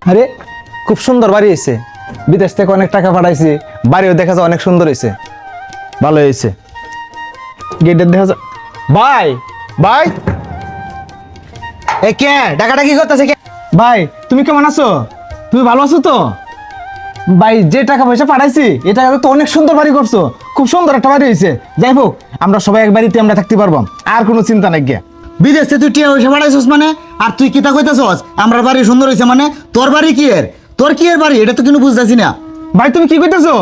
আরে খুব সুন্দর বাড়ি হয়েছে, বিদেশ থেকে অনেক টাকা পাঠাইছি, বাড়িও দেখা যায় অনেক সুন্দর হয়েছে, ভালো হয়েছে। গেটের দেখা যায় ভাই ভাই এ কে টাকাটা কি করতেছে কে? ভাই তুমি কেমন আছো? তুমি ভালো আছো তো? ভাই যে টাকা পয়সা পাঠাইছি এই টাকা তো অনেক সুন্দর বাড়ি করছো, খুব সুন্দর একটা বাড়ি হয়েছে। যাই হোক আমরা সবাই এক বাড়িতে আমরা থাকতে পারবো, আর কোনো চিন্তা নাই গিয়া। বিদেশ থেকে তুই টিয়া পয়সা পাঠাইছিস মানে? আর তুই কিতা কইতাছস আমার বাড়ি সুন্দর হয়েছে মানে? তোর বাড়ি কি এর? তোর কি এর বাড়ি? এটা তো কিন্তু বুঝতেছি না। ভাই তুমি কি কইতেছো?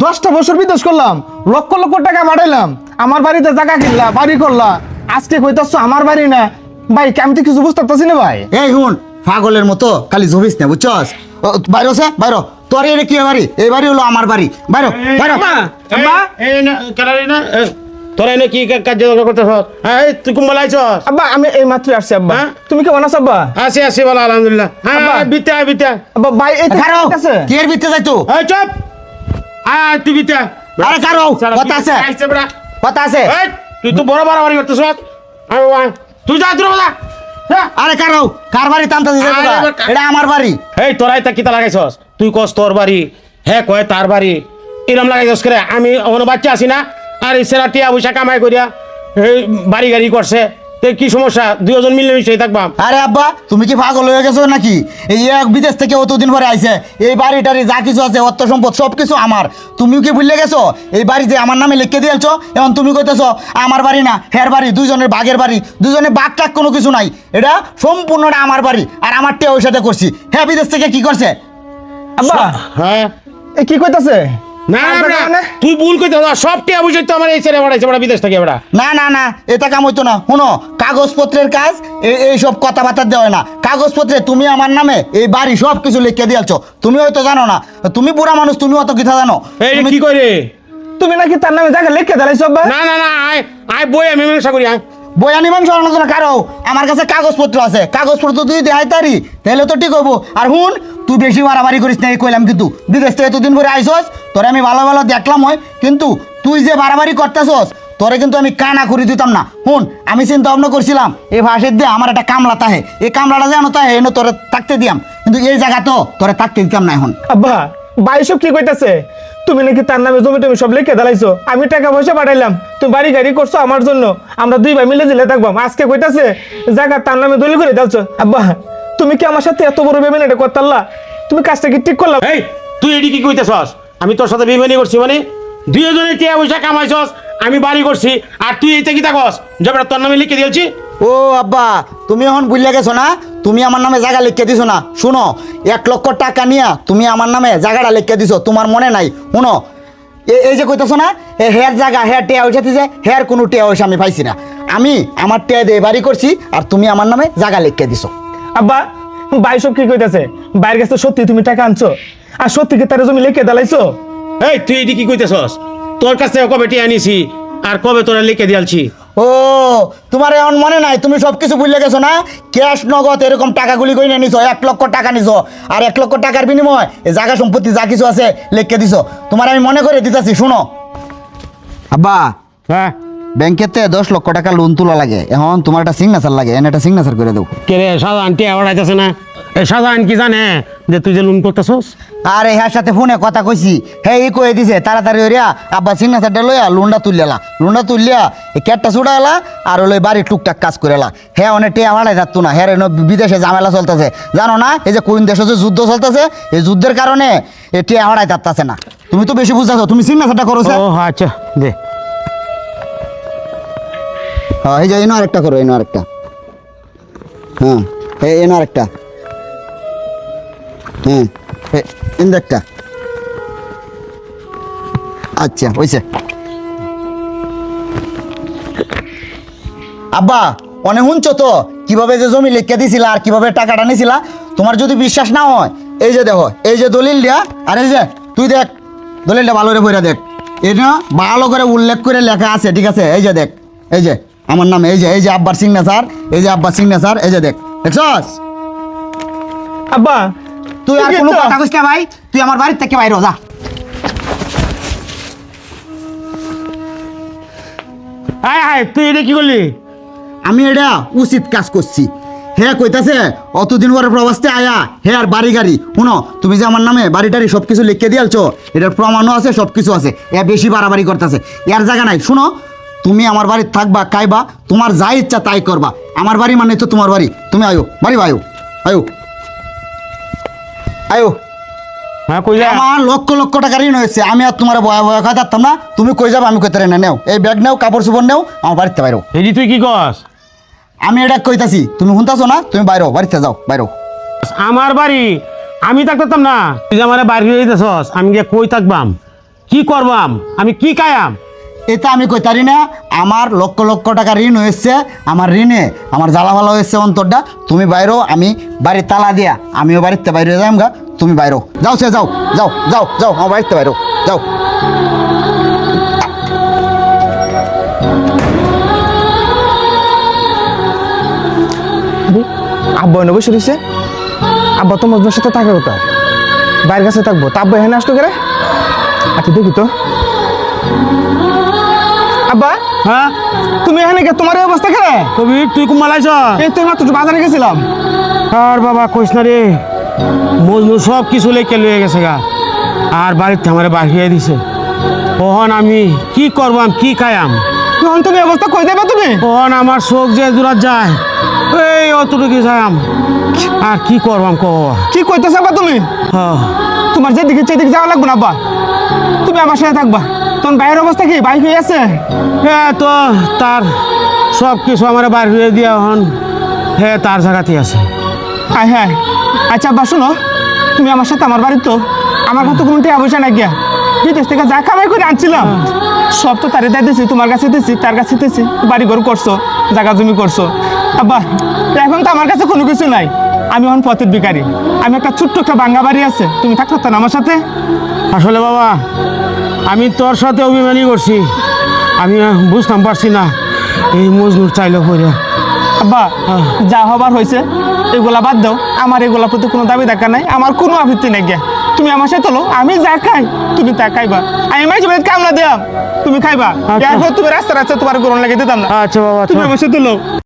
10টা বছর বিদেশ করলাম, লক্ষ লক্ষ টাকা পাঠাইলাম, আমার বাড়িতে জায়গা কিনলা, বাড়ি করলা, আজকে কইতাছো আমার বাড়ি না? ভাই আমি তো কিছু বুঝতে পারছি না ভাই। এই হুন পাগলের মতো খালি জবিস না বুঝছস? বাইরে আছে বাইরে। তোর এটা কি বাড়ি? এই বাড়ি হলো আমার বাড়ি। বাইরে বাইরে। আব্বা এই না কালারি না তোরা এনে কি কাজ করতেছ? হ্যাঁ তুই কুম্বল আইছস? আব্বা আমি এই মাত্র আসছি আব্বা। হ্যাঁ? তুমি কেমন আছো আব্বা? আসি আসি বলা আলহামদুলিল্লাহ। আব্বা। হ্যাঁ বিতে বিতে আব্বা ভাই এই খারাও আছে কি এর ভিতরে যাইতো? এই চুপ। তুই বিতে আরে কারো কথা আছে, কথা আছে। তুই তো বড় বাড়াবাড়ি করতেছ। তুই যা দূর যা। আরে কারো কার বাড়ি টানতে দিছে তোরা? এটা আমার বাড়ি। এই তোরাই তা কিতা লাগাইছস? তুই কস তোর বাড়ি, হ্যাঁ কয় তার বাড়ি, এরম লাগাইছস করে? আমি ওখানে বাচ্চা আছি না? আর এই সেরা টিয়া পয়সা কামাই করিয়া এই বাড়ি গাড়ি করছে, তো কি সমস্যা? দুজন মিলে মিশে থাকবাম। আরে আব্বা তুমি কি পাগল হয়ে গেছো নাকি? এই এক বিদেশ থেকে অতদিন পরে আইছে, এই বাড়িটারি যা কিছু আছে অর্থ সম্পদ সব কিছু আমার। তুমিও কি ভুলে গেছো? এই বাড়ি যে আমার নামে লিখে দিয়েছো, এখন তুমি কইতেছো আমার বাড়ি না হের বাড়ি, দুইজনের বাঘের বাড়ি, দুজনের বাঘ টাক কোনো কিছু নাই, এটা সম্পূর্ণটা আমার বাড়ি। আর আমার টেও ওর সাথে করছি। হ্যাঁ বিদেশ থেকে কি করছে? আব্বা হ্যাঁ এ কি কইতাছে? না আর না, মানে? তুই ভুল কইতেছ। সব টিয়া পয়সা তো আমার এই ছেড়ে বাড়াইছে, বড় বিদেশ থেকে বড়। না না না এটা কাম হইতো না। শোনো কাগজপত্রের কাজ এইসব কথাবার্তা দেওয়া হয় না। কাগজপত্রে তুমি আমার নামে এই বাড়ি সব কিছু লিখে দিয়েছো। তুমি হয়তো জানো না, তুমি বুড়া মানুষ, তুমি অত কথা জানো? এই রে তুমি- কি করে? তুমি নাকি তার নামে জায়গা লিখে দাঁড়াইছো আব্বা? না না না, আয় আয় বই আমি মীমাংসা করি। আয় বয়ানি মানুষ অন্য না কারো, আমার কাছে কাগজপত্র আছে, কাগজপত্র তুই দেখাই তারি তাহলে তো ঠিক হবো। আর হুন তুই বেশি বাড়াবাড়ি করিস না, এই কইলাম কিন্তু। বিদেশ থেকে এতদিন পরে আইসস, তোরে আমি ভালো ভালো দেখলাম হয়, কিন্তু তুই যে বাড়াবাড়ি করতেছস তোরে কিন্তু আমি কানা করে দিতাম না। হুন আমি চিন্তা ভাবনা করছিলাম এই ভাষের দিয়ে আমার একটা কামলা তাহে, এই কামলাটা যেন তাহে এনে তোরে থাকতে দিয়াম, কিন্তু এই জায়গা তো তোরে থাকতে দিতাম না। এখন আব্বা ভাই সব কি কইতাছে? তুমি নাকি তার নামে জমি টমি সব লিখে দাঁড়াইছো, আমি টাকা পয়সা পাঠাইলাম, তুমি বাড়ি গাড়ি করছো আমার জন্য, আমরা দুই ভাই মিলে জিলে থাকবাম, আজকে কইতাছে জায়গা তার নামে দলিল করে দালছো। আব্বা তুমি কি আমার সাথে এত বড় বেমেন এটা করতাল্লা? তুমি কাজটা কি ঠিক করলাম? এই তুই এডি কি কইতেছস? আমি তোর সাথে বেইমানি করছি মানে? দুইজনে টিয়া পয়সা কামাইছস, আমি বাড়ি করছি, আর তুই এইটা কি থাকস যে তোর নামে লিখে দিয়েছি? ও আব্বা তুমি এখন বুঝলে গেছো না? তুমি আমার নামে জায়গা লিখে দিছো না? শুনো 1 লক্ষ টাকা নিয়া তুমি আমার নামে জায়গাটা লিখে দিছো, তোমার মনে নাই? শুনো এই যে কইতেছো না হেয়ার জায়গা হেয়ার টেয়া হয়েছে দিছে, হেয়ার কোনো টেয়া হয়েছে আমি পাইছি না। আমি আমার টেয়া দিয়ে বাড়ি করছি, আর তুমি আমার নামে জায়গা লিখে দিছো। আব্বা ভাই সব কি কইতাছে? বাইরের কাছে সত্যি তুমি টাকা আনছো, আর সত্যি কি তার জমি লিখে দাঁড়াইছো? এই তুই এডি কি কইতেছস? তোর কাছ থেকে কবে টিয়া নিছি আর কবে তোরা লিখে দিয়ালছি? ও তোমার এখন মনে নাই? তুমি সব কিছু ভুলে গেছো না? ক্যাশ নগদ এরকম টাকাগুলি কই নিছো, 1 লক্ষ টাকা নিছো, আর 1 লক্ষ টাকার বিনিময় এই জায়গা সম্পত্তি যা কিছু আছে লিখে দিছো। তোমার আমি মনে করে দিতেছি, শুনো আব্বা হ্যাঁ ব্যাংকেতে 10 লক্ষ টাকা লোন তোলা লাগে, এখন তোমার একটা সিগনেচার লাগে, এনে একটা সিগনেচার করে দেবো। কে রে সাধারণ টিয়া বাড়াইতেছে না? এই সাধারণ কি জানে যে তুই যে লোন করতেছস? আর হ্যার সাথে ফোনে কথা কইছি, হ্যাঁ এই কয়ে দিছে তাড়াতাড়ি হইয়া আব্বা সিগনেচারটা লইয়া লোনটা তুললেলা, লোনটা তুললিয়া এই ক্যাটটা ছুটাইলা আর হলো বাড়ির টুকটাক কাজ করেলা। হ্যাঁ অনেক টিয়া ভাড়াই যাচ্তো না, হ্যাঁ বিদেশে ঝামেলা চলতেছে জানো না? এই যে কোন দেশে যে যুদ্ধ চলতেছে, এই যুদ্ধের কারণে এই টিয়া ভাড়াই যাচ্ছে না। তুমি তো বেশি বুঝাছো, তুমি সিগনেচারটা করো। ও আচ্ছা দে। হ্যাঁ এই যে এনো আরেকটা করো, এনো আরেকটা। হ্যাঁ এনো আরেকটা। হ্যাঁ এনো একটা। আচ্ছা হইছে। আব্বা অনেক শুনছো তো কিভাবে যে জমি লিখে দিছিলা আর কিভাবে টাকাটা নিছিলা? তোমার যদি বিশ্বাস না হয় এই যে দেখো, এই যে দলিল দিয়া, আর এই যে তুই দেখ দলিলটা ভালো করে বইরা দেখ, এটা ভালো করে উল্লেখ করে লেখা আছে, ঠিক আছে? এই যে দেখ, এই যে আমার নামে, এই যে আব্বার সিগনেচার, এই যে আব্বার সিগনেচার, এই যে দেখ, দেখছস? আব্বা তুই আর ঠিকই কোনো তো। কথা কইস না ভাই, তুই আমার বাড়ির থেকে বাইরে হ, যা। আয় আয় তুই এটা কি করলি? আমি এটা উচিত কাজ করছি। হে কইতাছে অতদিন পরে প্রবাসতে আয়া হে আর বাড়ি গাড়ি শুনো তুমি যে আমার নামে বাড়ি টাড়ি সব কিছু লিখে দিয়েছো এটার প্রমাণও আছে সব কিছু আছে এ বেশি বাড়াবাড়ি করতেছে এর জায়গা নাই শুনো তুমি আমার বাড়িতে থাকবা খাইবা তোমার যা ইচ্ছা তাই করবা আমার বাড়ি মানে তো তোমার বাড়ি তুমি আয়ো বাড়ি আয়ো আয়ো আয়ো হ্যাঁ কই যা আমার লক্ষ লক্ষ টাকা ঋণ হয়েছে আমি আর তোমার বয়া বয়া খাই থাকতাম না তুমি কই যাবে আমি কইতে না নেও এই ব্যাগ নেও কাপড় চোপড় নেও আমার বাড়িতে বাইরো এই তুই কি কস আমি এটা কইতাছি তুমি শুনতাছো না তুমি বাইরো বাড়িতে যাও বাইরো আমার বাড়ি আমি থাকতাম না তুই যে আমার বাড়ি হয়ে যেতেছস আমি গিয়ে কই থাকবাম কি করবাম আমি কি কায়াম এটা আমি কইতারি না আমার লক্ষ লক্ষ টাকা ঋণ হয়েছে আমার ঋণে আমার জ্বালা ভালো হয়েছে অন্তরটা তুমি বাইরো আমি বাড়ির তালা দিয়া আমিও বাড়িতে বাইরে যাই গা তুমি বাইরো যাও সে যাও যাও যাও যাও আমার বাড়িতে বাইরো যাও আব্বা এনে বসে রয়েছে আব্বা তো মজনুর সাথে থাকে কোথায় বাইরের কাছে থাকবো তা আব্বা এখানে আসলো করে আচ্ছা দেখি তো আব্বা হ্যাঁ তুমি এখানে কে তোমার এই অবস্থা কেন কবি তুই কুমালাইছ এই তো মাত্র একটু বাজারে গেছিলাম আর বাবা কইস না রে মজনু সব কিছু লেকে লয়ে গেছে গা আর বাড়িতে আমার বাহিয়ে দিছে ওহন আমি কি করবাম কি খায়াম তখন তুমি এই অবস্থা কই যাবে তুমি ওহন আমার চোখ যে দূরাত যায় এই অতটুকু যায়াম আর কি করবাম ক কি কইতেছ আব্বা তুমি তোমার যেদিকে সেদিকে যাওয়া লাগবে না আব্বা তুমি আমার সাথে থাকবা তখন বাইরের অবস্থা কি বাইক হয়ে আছে হ্যাঁ তো তার সব কিছু আমার বাড়িয়ে দিয়া হন হ্যাঁ তার জায়গাতেই আছে হ্যাঁ হ্যাঁ আচ্ছা আব্বা শোনো তুমি আমার সাথে আমার বাড়ির তো আমার কাছে কোনো টাকা পয়সা নাই গিয়া বিদেশ থেকে যা কামাই করে আনছিলাম সব তো তারে দিয়ে দিছি তোমার কাছে দিছি তার কাছে দিছি বাড়ি ঘর করছো জায়গা জমি করছো আব্বা এখন তো আমার কাছে কোনো কিছু নাই আমি এখন পথের ভিখারি আমি একটা ছোট্ট একটা ভাঙ্গা বাড়ি আছে তুমি থাকতো না আমার সাথে আসলে বাবা আমি তোর সাথে অভিমানী করছি আমি বুঝতাম পারছি না এই মজনুর চাইলো করে আব্বা যা হবার হয়েছে এগুলা বাদ দাও আমার এগুলা প্রতি কোনো দাবি দেখা নাই আমার কোনো আপত্তি নাই গিয়া তুমি আমার সাথে তোলো আমি যা খাই তুমি তা খাইবা আমি মাঝে মাঝে কামলা দিলাম তুমি খাইবা আচ্ছা। এরপর তুমি রাস্তা রাস্তা তোমার গরম লাগে দিতাম না আচ্ছা বাবা তুমি আমার সাথে তোলো